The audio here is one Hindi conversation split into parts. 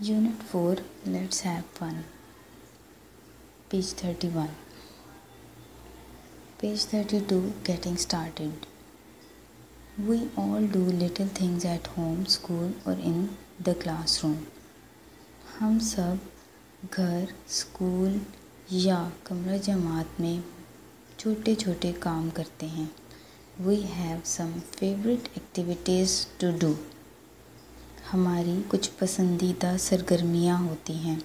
Unit 4, let's have fun. Page 31. Page 32, getting started. We all do little things at home, school or in the classroom. हम सब घर, स्कूल या कमरा जमात में छोटे छोटे काम करते हैं. We have some favorite activities to do. हमारी कुछ पसंदीदा सरगर्मियाँ होती हैं.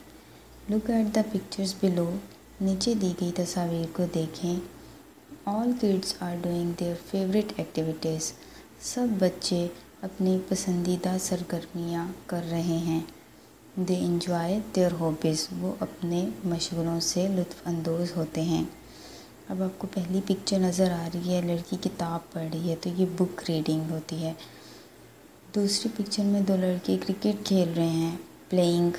Look at the pictures below. नीचे दी गई तस्वीर को देखें. All kids are doing their favorite activities. सब बच्चे अपनी पसंदीदा सरगर्मियाँ कर रहे हैं. They enjoy their hobbies. वो अपने मशगलों से लुत्फ़ अंदोज़ होते हैं. अब आपको पहली पिक्चर नज़र आ रही है, लड़की किताब पढ़ रही है, तो ये बुक रीडिंग होती है. दूसरी पिक्चर में दो लड़के क्रिकेट खेल रहे हैं, प्लेइंग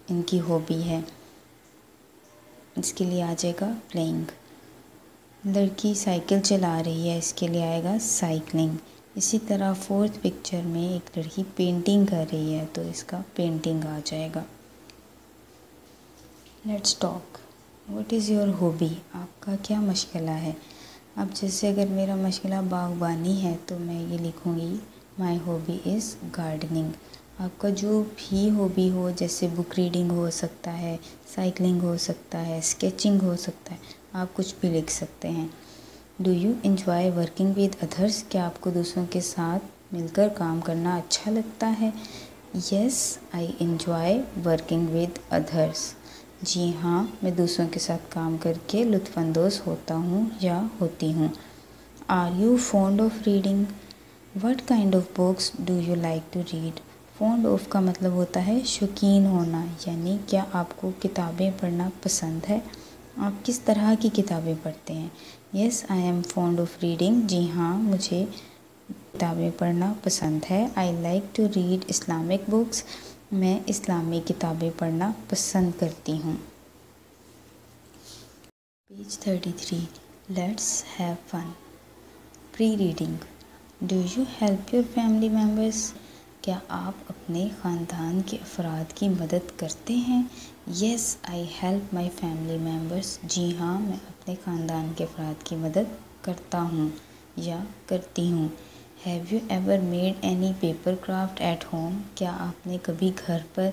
इनकी हॉबी है, इसके लिए आ जाएगा प्लेइंग. लड़की साइकिल चला रही है, इसके लिए आएगा साइकिलिंग. इसी तरह फोर्थ पिक्चर में एक लड़की पेंटिंग कर रही है, तो इसका पेंटिंग आ जाएगा. Let's talk. What is your hobby? आपका क्या मशगला है? अब जैसे अगर मेरा मशगला बागबानी है तो मैं ये लिखूँगी माई हॉबी इज़ गार्डनिंग. आपका जो भी हॉबी हो, जैसे बुक रीडिंग हो सकता है, साइकिलिंग हो सकता है, स्केचिंग हो सकता है, आप कुछ भी लिख सकते हैं. Do you enjoy working with others? क्या आपको दूसरों के साथ मिलकर काम करना अच्छा लगता है? Yes, I enjoy working with others. जी हाँ, मैं दूसरों के साथ काम करके लुत्फ़अंदोज़ होता हूँ या होती हूँ. Are you fond of reading? What kind of books do you like to read? Fond of का मतलब होता है शौकीन होना, यानी क्या आपको किताबें पढ़ना पसंद है? आप किस तरह की किताबें पढ़ते हैं? Yes, I am fond of reading. जी हाँ, मुझे किताबें पढ़ना पसंद है. I like to read Islamic books. मैं इस्लामी किताबें पढ़ना पसंद करती हूँ. Page 33. Let's have fun. Pre reading. Do you help your family members? क्या आप अपने ख़ानदान के अफराद की मदद करते हैं? Yes, I help my family members. जी हाँ, मैं अपने ख़ानदान के अफराद की मदद करता हूँ या करती हूँ. Have you ever made any paper craft at home? क्या आपने कभी घर पर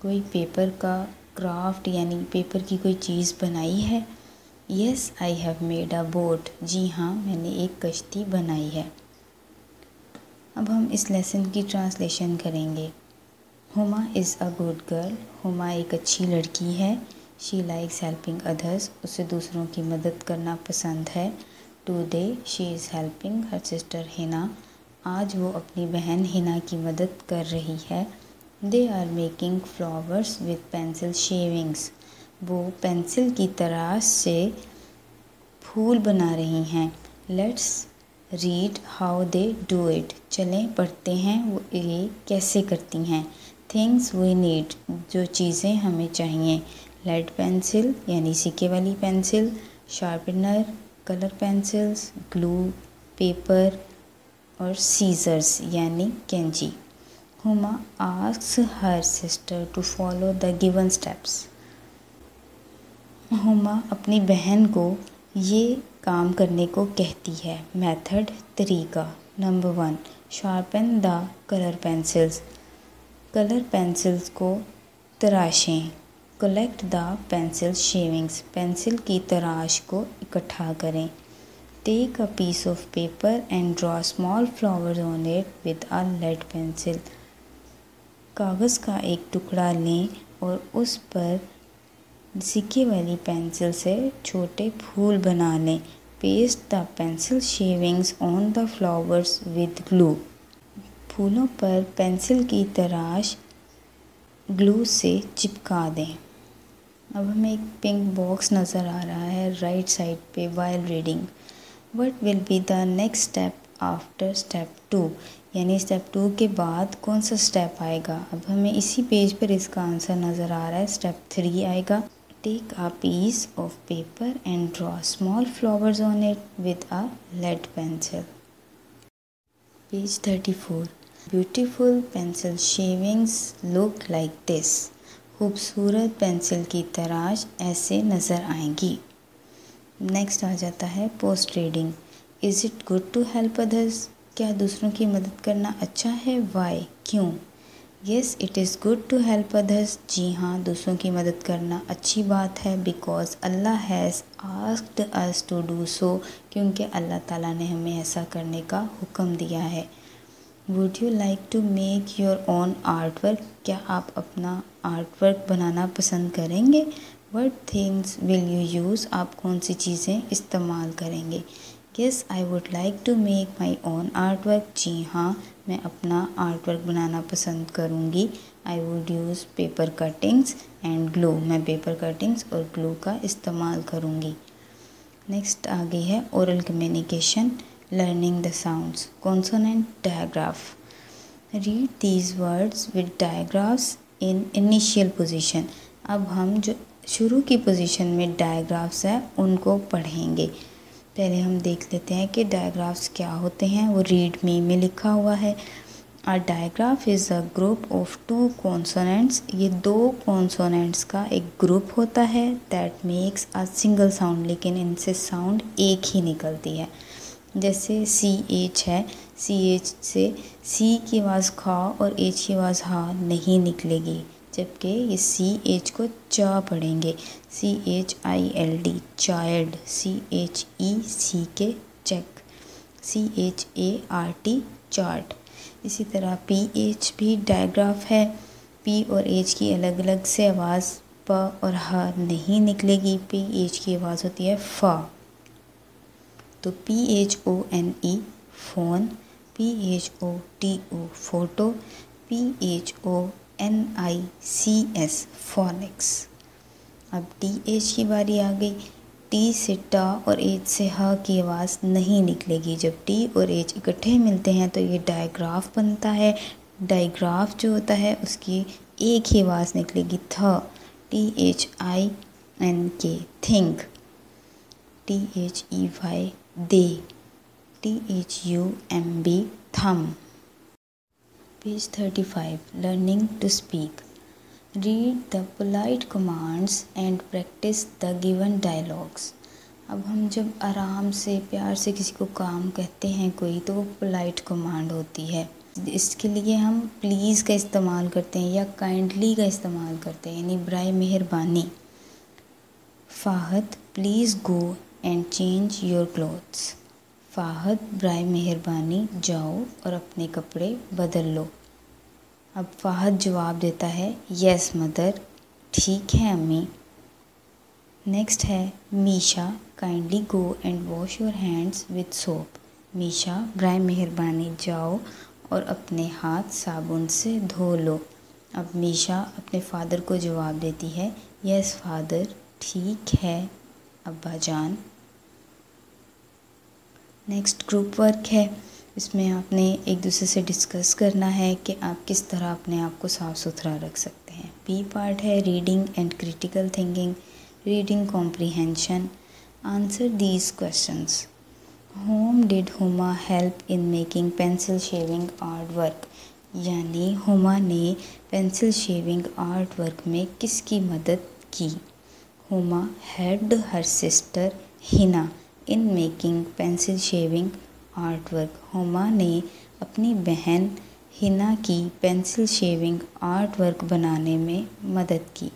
कोई पेपर का क्राफ्ट यानी पेपर की कोई चीज़ बनाई है? Yes, I have made a boat. जी हाँ, मैंने एक कश्ती बनाई है. अब हम इस लेसन की ट्रांसलेशन करेंगे. Huma is a good girl. Huma एक अच्छी लड़की है. She likes helping others. उसे दूसरों की मदद करना पसंद है. Today she is helping her sister Hina. आज वो अपनी बहन हिना की मदद कर रही है. They are making flowers with pencil shavings. वो पेंसिल की तराश से फूल बना रही हैं. Let's read how they do it. चलें पढ़ते हैं वो ये कैसे करती हैं. Things we need. जो चीज़ें हमें चाहिए. लेड पेंसिल यानी सिक्के वाली pencil, sharpener, colour pencils, glue, paper और सीजर्स यानी कैंची. Huma asks her sister to follow the given steps. Huma अपनी बहन को ये काम करने को कहती है. मेथड तरीका. Number 1, sharpen the colour pencils. Colour pencils को तराशें. Collect the pencil shavings. Pencil की तराश को इकट्ठा करें. Take a piece of paper and draw small flowers on it with a lead pencil. कागज़ का एक टुकड़ा लें और उस पर सिक्के वाली पेंसिल से छोटे फूल बना लें. Paste the pencil shavings on the flowers with glue. फूलों पर पेंसिल की तराश ग्लू से चिपका दें. अब हमें एक पिंक बॉक्स नज़र आ रहा है राइट साइड पे while reading. What will be the next step after step 2? यानी स्टेप 2 के बाद कौन सा स्टेप आएगा. अब हमें इसी पेज पर इसका आंसर नज़र आ रहा है. स्टेप 3 आएगा. Take a piece of paper and draw small flowers on it with a lead pencil. Page 34. Beautiful pencil shavings look like this. खूबसूरत पेंसिल की तराश ऐसे नज़र आएंगी। नेक्स्ट आ जाता है post reading. Is it good to help others? क्या दूसरों की मदद करना अच्छा है? वाई? क्यों? Yes it is good to help others. जी हाँ, दूसरों की मदद करना अच्छी बात है। Because Allah has asked us to do so, क्योंकि अल्लाह ताला ने हमें ऐसा करने का हुक्म दिया है। Would you like to make your own art work? क्या आप अपना आर्ट वर्क बनाना पसंद करेंगे? What things will you use? आप कौन सी चीज़ें इस्तेमाल करेंगे? Yes I would like to make my own art work. जी हाँ, मैं अपना आर्ट वर्क बनाना पसंद करूँगी। I would use paper cuttings and glue. मैं पेपर कटिंग्स और ग्लू का इस्तेमाल करूँगी। नेक्स्ट आगे है oral communication, learning the sounds, consonant, digraph. Read these words with digraphs in initial position. अब हम जो शुरू की पोजीशन में डायग्राफ्स हैं उनको पढ़ेंगे। पहले हम देख लेते हैं कि डायग्राफ्स क्या होते हैं। वो रीड मी में लिखा हुआ है। A digraph is a group of two consonants. ये दो कॉन्सोनेंट्स का एक ग्रुप होता है। That makes a single sound, लेकिन इनसे साउंड एक ही निकलती है। जैसे सी एच है, सी एच से सी की आवाज़ खा और एच की आवाज़ हा नहीं निकलेगी, जबकि ये सी एच को चा पढ़ेंगे। CHILD child, CHECK check, CHART chart. इसी तरह PH भी डायग्राफ है। P और H की अलग अलग से आवाज़ प और ह नहीं निकलेगी। PH की आवाज़ होती है फ। तो PHONE phone, PHOTO photo, PHONICS phoenix. अब TH की बारी आ गई। T से टा और H से ह की आवाज़ नहीं निकलेगी। जब T और H इकट्ठे मिलते हैं तो ये डायग्राफ बनता है। डायग्राफ जो होता है उसकी एक ही आवाज़ निकलेगी थ। THINK think, THEY they, THUMB thumb. Page 35 learning to speak. Read the polite commands and practice the given dialogues. अब हम जब आराम से प्यार से किसी को काम कहते हैं कोई, तो वो पोलाइट कमांड होती है। इसके लिए हम प्लीज़ का इस्तेमाल करते हैं या काइंडली का इस्तेमाल करते हैं, यानी बराए मेहरबानी। Fahad please go and change your clothes. Fahad बराए मेहरबानी जाओ और अपने कपड़े बदल लो। अब फ़ाहद जवाब देता है यस मदर, ठीक है अम्मी। नेक्स्ट है Misha kindly go and wash your hands with soap. Misha बराए मेहरबानी जाओ और अपने हाथ साबुन से धो लो। अब मीशा अपने फादर को जवाब देती है यस फादर, ठीक है अब्बा जान। नेक्स्ट ग्रुप वर्क है। इसमें आपने एक दूसरे से डिस्कस करना है कि आप किस तरह अपने आप को साफ़ सुथरा रख सकते हैं। बी पार्ट है reading and critical thinking, reading comprehension. Answer these questions. Home did Huma help in making pencil shaving art work. यानी हुमा ने पेंसिल शेविंग आर्ट वर्क में किसकी मदद की। Huma helped her sister Hina in making pencil shaving art work. Huma ने अपनी बहन हिना की पेंसिल शेविंग आर्ट वर्क बनाने में मदद की।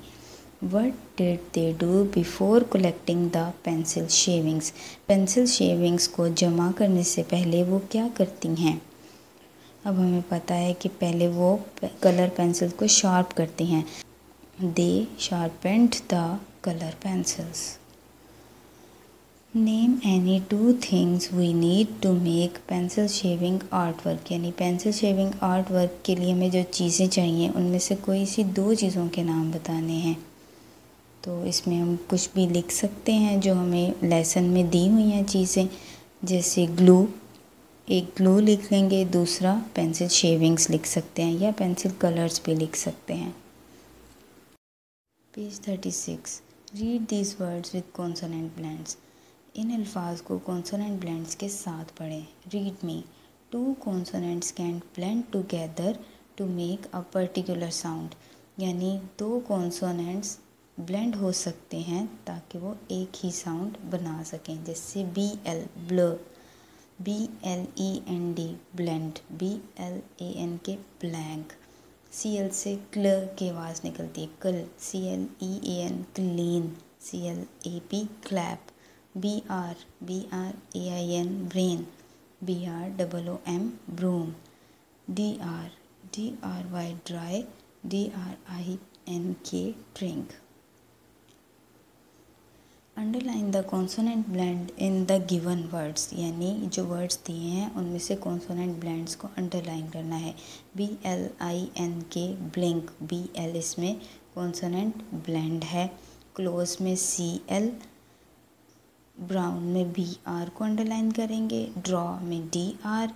What did they do before collecting the pencil shavings? Pencil shavings को जमा करने से पहले वो क्या करती हैं। अब हमें पता है कि पहले वो कलर पेंसिल को शार्प करती हैं। They sharpened the color pencils. Name any two things we need to make pencil shaving art work. यानी पेंसिल शेविंग आर्ट वर्क के लिए हमें जो चीज़ें चाहिए उनमें से कोई सी दो चीज़ों के नाम बताने हैं। तो इसमें हम कुछ भी लिख सकते हैं जो हमें लेसन में दी हुई हैं चीज़ें, जैसे ग्लू, एक ग्लू लिख लेंगे, दूसरा पेंसिल शेविंग्स लिख सकते हैं या पेंसिल कलर्स भी लिख सकते हैं। Page 36 read these words with consonant blends. इन अल्फाज को कॉन्सोनेंट ब्लेंड्स के साथ पढ़ें। Read me 2 consonants can blend together to make a particular sound, यानी 2 कॉन्सोनेंट्स ब्लेंड हो सकते हैं ताकि वो एक ही साउंड बना सकें। जैसे BL ब्ल, BLEND ब्लेंड, BLAN के ब्लैंक, CL से क्ल की आवाज़ निकलती है कल, CLEAN clean, CLAP clap, BRAIN brain, BROOM broom, DRY dry, DRINK drink. Underline the consonant blend in the given words, यानी जो वर्ड्स दिए हैं उनमें से कॉन्सोनेंट ब्लेंड्स को अंडरलाइन करना है। BLINK ब्लिंक, BL इसमें कॉन्सोनेंट ब्लेंड है। क्लोज में CL, ब्राउन में BR को अंडरलाइन करेंगे। ड्रॉ में DR,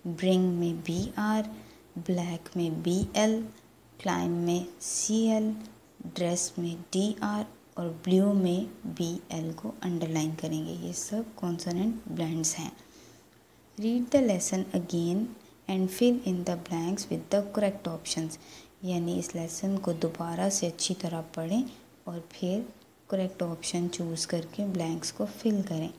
ब्रिंग में BR, ब्लैक में BL, क्लाइम में CL, ड्रेस में DR और ब्लू में BL को अंडरलाइन करेंगे। ये सब कॉन्सोनेंट ब्लेंड्स हैं। Read the lesson again and fill in the blanks with the correct options, यानी इस लेसन को दोबारा से अच्छी तरह पढ़ें और फिर करेक्ट ऑप्शन चूज़ करके ब्लैंक्स को फिल करें।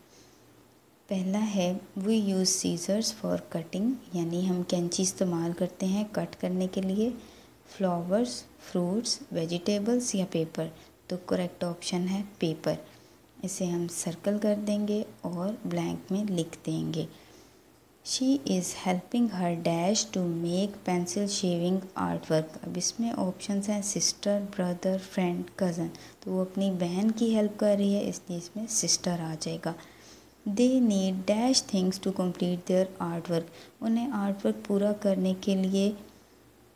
पहला है we use scissors for cutting, यानी हम कैंची इस्तेमाल करते हैं कट करने के लिए। फ्लावर्स, फ्रूट्स, वेजिटेबल्स या पेपर, तो करेक्ट ऑप्शन है पेपर। इसे हम सर्कल कर देंगे और ब्लैंक में लिख देंगे। She is helping her dash to make pencil shaving art work. अब इसमें ऑप्शंस हैं सिस्टर, ब्रदर, फ्रेंड, कज़न, तो वो अपनी बहन की हेल्प कर रही है इसलिए इसमें सिस्टर आ जाएगा। They need dash things to complete their art work, उन्हें आर्ट वर्क पूरा करने के लिए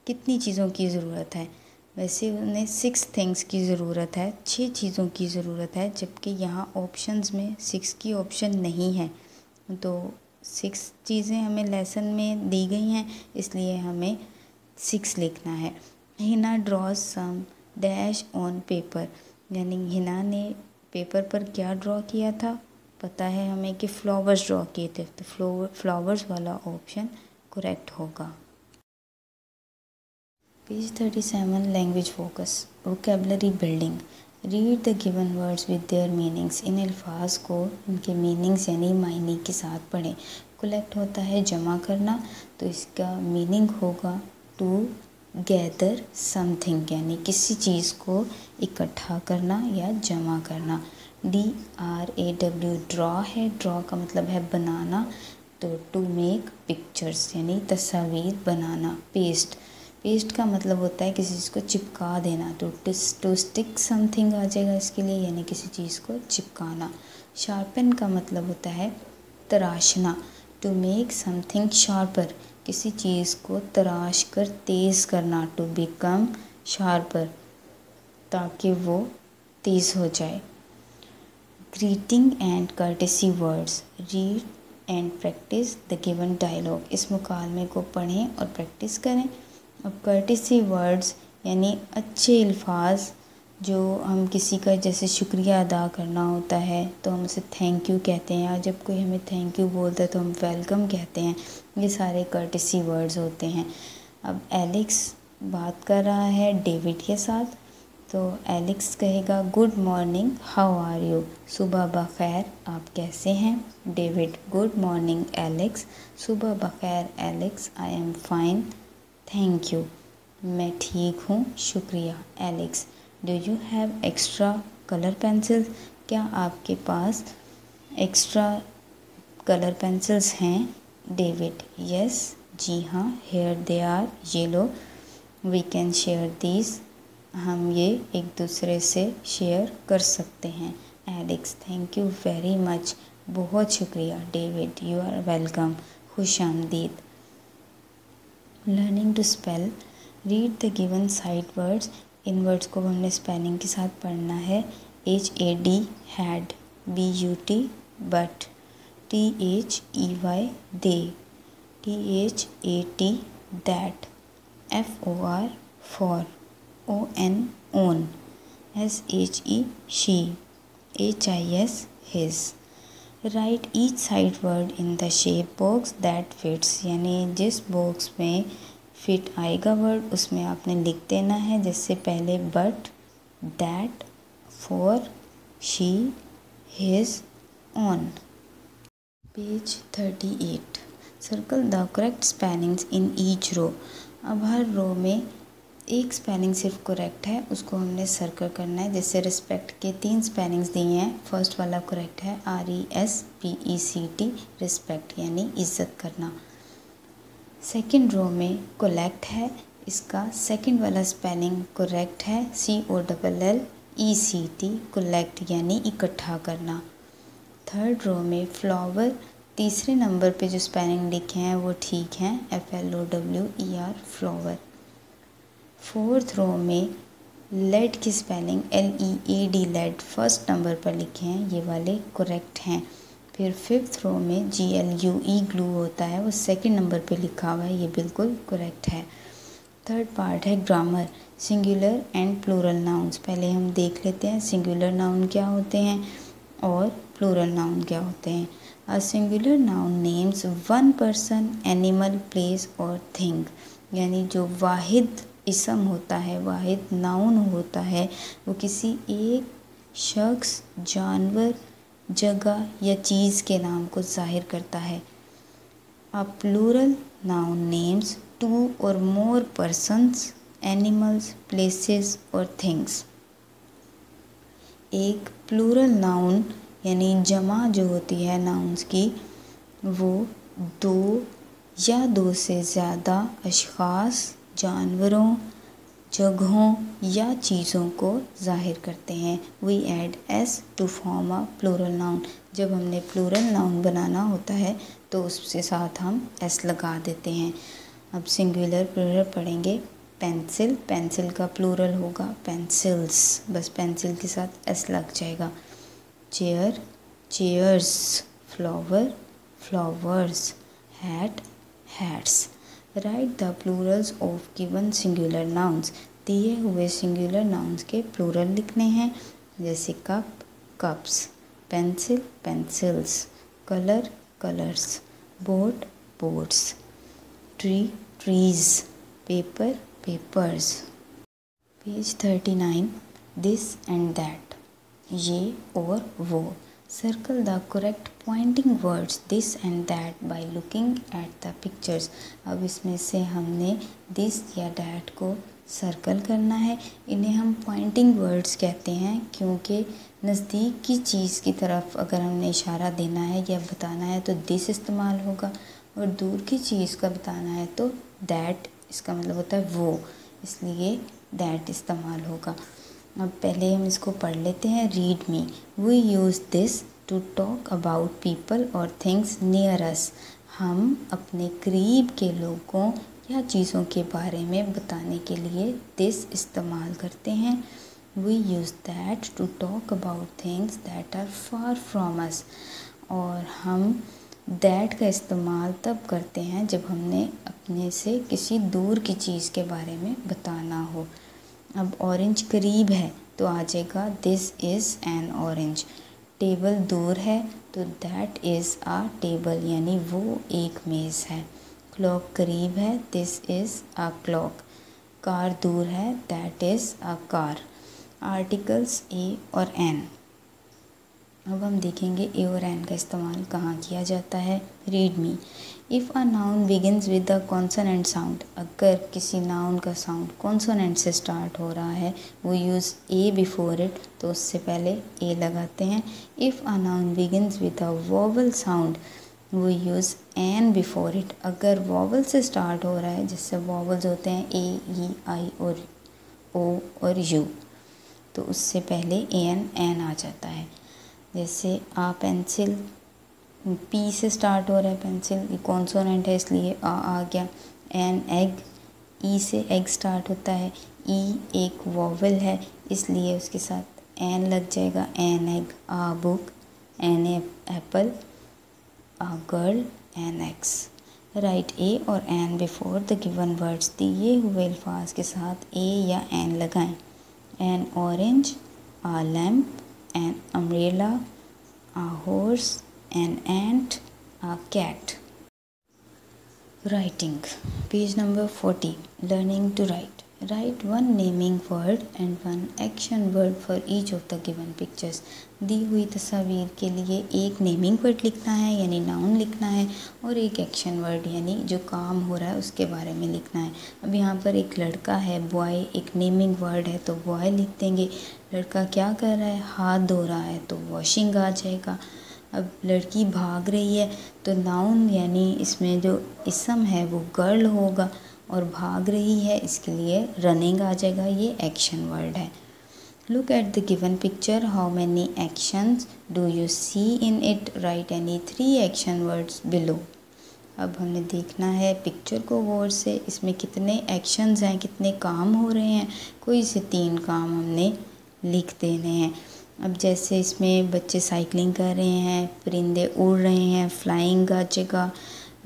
कितनी चीज़ों की ज़रूरत है। वैसे उन्हें 6 थिंग्स की ज़रूरत है, 6 चीज़ों की ज़रूरत है, जबकि यहाँ ऑप्शंस में 6 की ऑप्शन नहीं है। तो 6 चीज़ें हमें लेसन में दी गई हैं इसलिए हमें 6 लिखना है। Hina draws some dash on paper, यानी हिना ने पेपर पर क्या ड्रॉ किया था, पता है हमें कि फ्लावर्स ड्रॉ किए थे, तो फ्लावर्स वाला ऑप्शन करेक्ट होगा। Page 37 language focus, vocabulary building. Read the given words with their meanings, इन अल्फाज को इनके मीनिंग्स यानी मायने के साथ पढ़ें। कलेक्ट होता है जमा करना, तो इसका मीनिंग होगा टू गैदर समथिंग, यानी किसी चीज़ को इकट्ठा करना या जमा करना। DRAW ड्रॉ है, ड्रॉ का मतलब है बनाना, तो टू मेक पिक्चर्स यानी तस्वीर बनाना। पेस्ट, पेस्ट का मतलब होता है किसी चीज़ को चिपका देना, तो टू स्टिक समथिंग आ जाएगा इसके लिए, यानी किसी चीज़ को चिपकाना। शार्पन का मतलब होता है तराशना, टू मेक समथिंग शार्पर, किसी चीज़ को तराश कर तेज़ करना। टू बिकम शार्पर, ताकि वो तेज़ हो जाए। Greeting and courtesy words, read and practice the given dialogue, इस मुकालमे को पढ़ें और प्रैक्टिस करें। अब कर्टेसी वर्ड्स यानी अच्छे अल्फाज, जो हम किसी का जैसे शुक्रिया अदा करना होता है तो हम उसे थैंक यू कहते हैं, या जब कोई हमें थैंक यू बोलता है तो हम वेलकम कहते हैं, ये सारे कर्टेसी वर्ड्स होते हैं। अब एलेक्स बात कर रहा है डेविड के साथ, तो एलेक्स कहेगा good morning, how are you, सुबह बखैर, आप कैसे हैं। डेविड गुड मॉर्निंग एलेक्स, सुबह बखैर Alex, I am fine, thank you, मैं ठीक हूँ, शुक्रिया। Alex do you have extra colour pencils, क्या आपके पास एक्स्ट्रा कलर पेंसिल्स हैं। डेविड यस, जी हाँ, हेयर दे आर, ये लो, वी कैन शेयर दीज, हम ये एक दूसरे से शेयर कर सकते हैं। Alex thank you very much, बहुत शुक्रिया। डेविड यू आर वेलकम, खुश आमदीद। Learning to spell, read the given side words, in words को हमने स्पेलिंग के साथ पढ़ना है। HAD had, BUT but, THEY they, THAT that, FOR for, ON own, SHE she, HIS his। Right each side word in the shape box that fits, यानी जिस बॉक्स में फिट आएगा वर्ड उसमें आपने लिख देना है। जैसे पहले but, that, for, she, his, on. Page 38 circle the correct spellings in each row. अब हर रो में एक स्पेलिंग सिर्फ करेक्ट है, उसको हमने सर्कल करना है। जैसे रिस्पेक्ट के 3 स्पेलिंग्स दिए हैं, फर्स्ट वाला करेक्ट है RESPECT, रिस्पेक्ट यानी इज्जत करना। सेकंड रो में कोलेक्ट है, इसका सेकंड वाला स्पेलिंग करेक्ट है COLLECT, कोलेक्ट यानी इकट्ठा करना। थर्ड रो में फ्लावर, तीसरे नंबर पे जो स्पेलिंग लिखे हैं वो ठीक हैं FLOWER, फ्लावर। फोर्थ रो में लेड की spelling LEAD, lead first number पर लिखे हैं, ये वाले करेक्ट हैं। फिर फिफ्थ रो में GLUE, ग्लू होता है, वो सेकंड नंबर पे लिखा हुआ है, ये बिल्कुल करेक्ट है। थर्ड पार्ट है grammar, singular and plural nouns. पहले हम देख लेते हैं सिंगुलर नाउन क्या होते हैं और प्लूरल नाउन क्या होते हैं। A singular noun names one person, animal, place और थिंग, यानी जो वाहिद इसम होता है, वाहिद नाउन होता है, वो किसी एक शख्स, जानवर, जगह या चीज़ के नाम को जाहिर करता है। A plural noun names two और मोर पर्सन्स, एनिमल्स, प्लेसेस और थिंग्स। एक प्लूरल नाउन यानी जमा जो होती है नाउन्स की, वो 2 या 2 से ज़्यादा अशख़ास, जानवरों, जगहों या चीज़ों को ज़ाहिर करते हैं। We add s to form a plural noun. जब हमने प्लूरल नाउन बनाना होता है तो उसके साथ हम एस लगा देते हैं। अब सिंगुलर प्लूरल पढ़ेंगे। पेंसिल, पेंसिल का प्लूरल होगा पेंसिल्स, बस पेंसिल के साथ एस लग जाएगा। Chair, chairs. Flower, flowers. Hat, hats. Write the plurals of given singular nouns. दिए हुए सिंगुलर नाउन्स के प्लूरल लिखने हैं। जैसे cup, cups. Pencil, pencils. Colour, colours. Boat, boats. Tree, trees. Paper, papers. Page 39 this and that, ये और वो। Circle the correct pointing words this and that by looking at the pictures. अब इसमें से हमने दिस या डैट को सर्कल करना है। इन्हें हम पॉइंटिंग वर्ड्स कहते हैं क्योंकि नज़दीक की चीज़ की तरफ अगर हमने इशारा देना है या बताना है तो दिस इस्तेमाल होगा, और दूर की चीज़ का बताना है तो दैट, इसका मतलब होता है वो, इसलिए दैट इस्तेमाल होगा। अब पहले हम इसको पढ़ लेते हैं। Read me, we use this to talk about people और थिंग्स नियर अस। हम अपने करीब के लोगों या चीज़ों के बारे में बताने के लिए दिस इस्तेमाल करते हैं। We use that to talk about things that are far from us. और हम दैट का इस्तेमाल तब करते हैं जब हमने अपने से किसी दूर की चीज़ के बारे में बताना हो। अब ऑरेंज करीब है तो आ जाएगा this is an orange. Table दूर है तो दैट इज़ आ टेबल, यानी वो एक मेज़ है। क्लॉक करीब है, this is a clock. Car दूर है, that is a car. Articles a और एन। अब हम देखेंगे ए और एन का इस्तेमाल कहाँ किया जाता है। Read me, if a noun begins with the consonant sound. अगर किसी नाउन का साउंड कॉन्सोनेंट से स्टार्ट हो रहा है, वो यूज़ ए बिफोर इट, तो उससे पहले ए लगाते हैं। If a noun begins with a vowel sound, वो यूज़ एन बिफोर इट। अगर वोवल से स्टार्ट हो रहा है, जिससे वोवल्स होते हैं ए, ई, आई और ओ और यू, तो उससे पहले एन आ जाता है। जैसे आ पेंसिल, पी से स्टार्ट हो रहा है पेंसिल, ये कॉन्सोनेंट है इसलिए आ गया। एन एग, ई से एग स्टार्ट होता है, ई एक वोवल है इसलिए उसके साथ एन लग जाएगा, an egg. A book, an apple. A girl, an axe. Write a और an before the given words. दिए हुए अल्फाज के साथ ए या एन लगाएं। An orange, a lamp, an umbrella, a horse, an ant, a cat. Writing. Page number 40. Learning to write. Write one naming word and one action word for each of the given pictures. दी हुई तस्वीर के लिए एक नेमिंग वर्ड लिखना है यानी नाउन लिखना है और एक एक्शन वर्ड यानी जो काम हो रहा है उसके बारे में लिखना है। अब यहाँ पर एक लड़का है बॉय, एक नेमिंग वर्ड है तो बॉय लिख देंगे। लड़का क्या कर रहा है, हाथ धो रहा है तो वॉशिंग आ जाएगा। अब लड़की भाग रही है तो नाउन यानी इसमें जो इसम है वो गर्ल होगा और भाग रही है इसके लिए रनिंग आ जाएगा, ये एक्शन वर्ड है। Look at the given picture, how many actions do you see in it, write any 3 action words below. अब हमने देखना है पिक्चर को गौर से, इसमें कितने एक्शंस हैं, कितने काम हो रहे हैं, कोई से 3 काम हमने लिख देने हैं। अब जैसे इसमें बच्चे साइकिलिंग कर रहे हैं, परिंदे उड़ रहे हैं, फ्लाइंग आ जाएगा,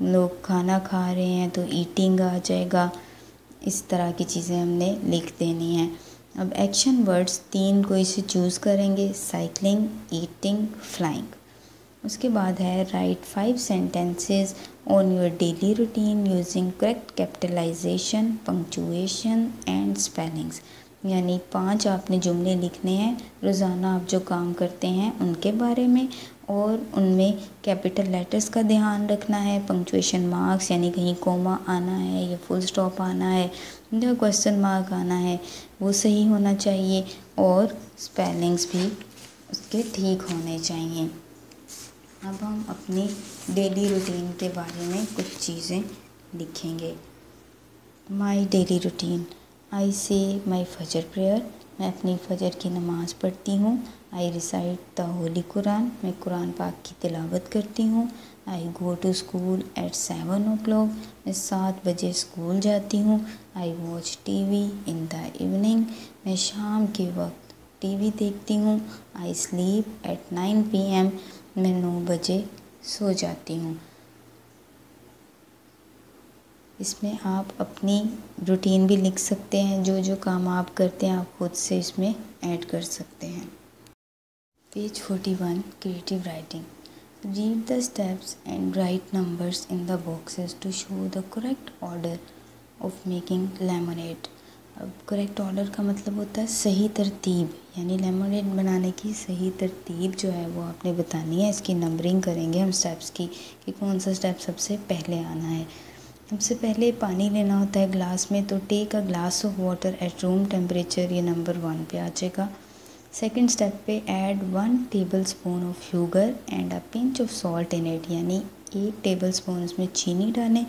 लोग खाना खा रहे हैं तो ईटिंग आ जाएगा। इस तरह की चीज़ें हमने लिख देनी हैं। अब एक्शन वर्ड्स 3 कोई से चूज़ करेंगे, साइकिलिंग, ईटिंग, फ्लाइंग। उसके बाद है write 5 sentences on your daily routine using correct capitalisation, punctuation and spellings. यानी 5 आपने जुमले लिखने हैं रोज़ाना आप जो काम करते हैं उनके बारे में और उनमें कैपिटल लेटर्स का ध्यान रखना है, पंक्चुएशन मार्क्स यानी कहीं कोमा आना है या फुल स्टॉप आना है या क्वेश्चन मार्क आना है वो सही होना चाहिए और स्पेलिंग्स भी उसके ठीक होने चाहिए। अब हम अपनी डेली रूटीन के बारे में कुछ चीज़ें लिखेंगे। माई डेली रूटीन, आई से माई फजर प्रेयर, मैं अपनी फजर की नमाज़ पढ़ती हूँ। I recite the holy Quran, मैं कुरान पाक की तिलावत करती हूँ। I go to school at 7 o'clock, मैं 7 बजे स्कूल जाती हूँ। I watch TV in the evening, मैं शाम के वक्त टीवी देखती हूँ। आई स्लीप एट 9 PM, मैं 9 बजे सो जाती हूँ। इसमें आप अपनी रूटीन भी लिख सकते हैं, जो जो काम आप करते हैं आप खुद से इसमें ऐड कर सकते हैं। Page 41 creative writing, read the steps and write numbers in the boxes to show the correct order of making lemonade. अब करेक्ट ऑर्डर का मतलब होता है सही तरतीब, यानी लेमनेड बनाने की सही तरतीब जो है वो आपने बतानी है। इसकी नंबरिंग करेंगे हम स्टेप्स की कि कौन सा स्टेप सबसे पहले आना है। सबसे पहले पानी लेना होता है ग्लास में, तो take a glass of water at room temperature, ये नंबर 1 पे आ जाएगा। सेकंड स्टेप पे add 1 tablespoon of sugar and a pinch of salt in it, यानी 1 tablespoon इसमें चीनी डालें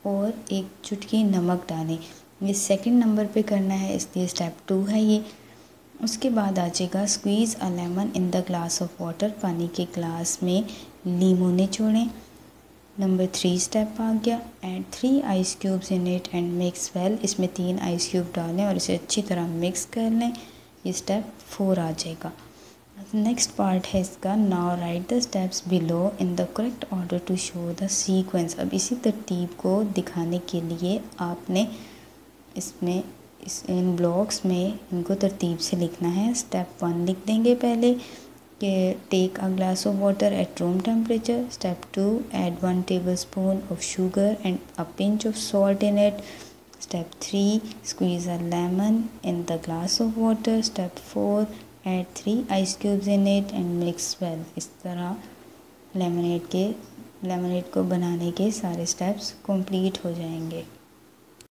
और 1 चुटकी नमक डालें। ये सेकंड नंबर पे करना है इसलिए स्टेप 2 है ये। उसके बाद आ जाएगा squeeze a lemon in the glass of water, पानी के ग्लास में लीमू निचोड़ें। नंबर 3 स्टेप आ गया, add 3 ice cubes in it and mix well, इसमें 3 आइस क्यूब डालें और इसे अच्छी तरह मिक्स कर लें। ये स्टेप 4 आ जाएगा। नेक्स्ट पार्ट है इसका, now write the steps below in the correct order to show the sequence. अब इसी तरतीब को दिखाने के लिए आपने इसमें इन ब्लॉक्स में इनको तरतीब से लिखना है। स्टेप 1 लिख देंगे पहले कि take a glass of water at room temperature. Step 2 add 1 tablespoon of sugar and a pinch of salt in it. Step 3 squeeze a lemon in the glass of water. Step 4 add 3 ice cubes in it and mix well. इस तरह लेमनेड को बनाने के सारे स्टेप्स कंप्लीट हो जाएंगे।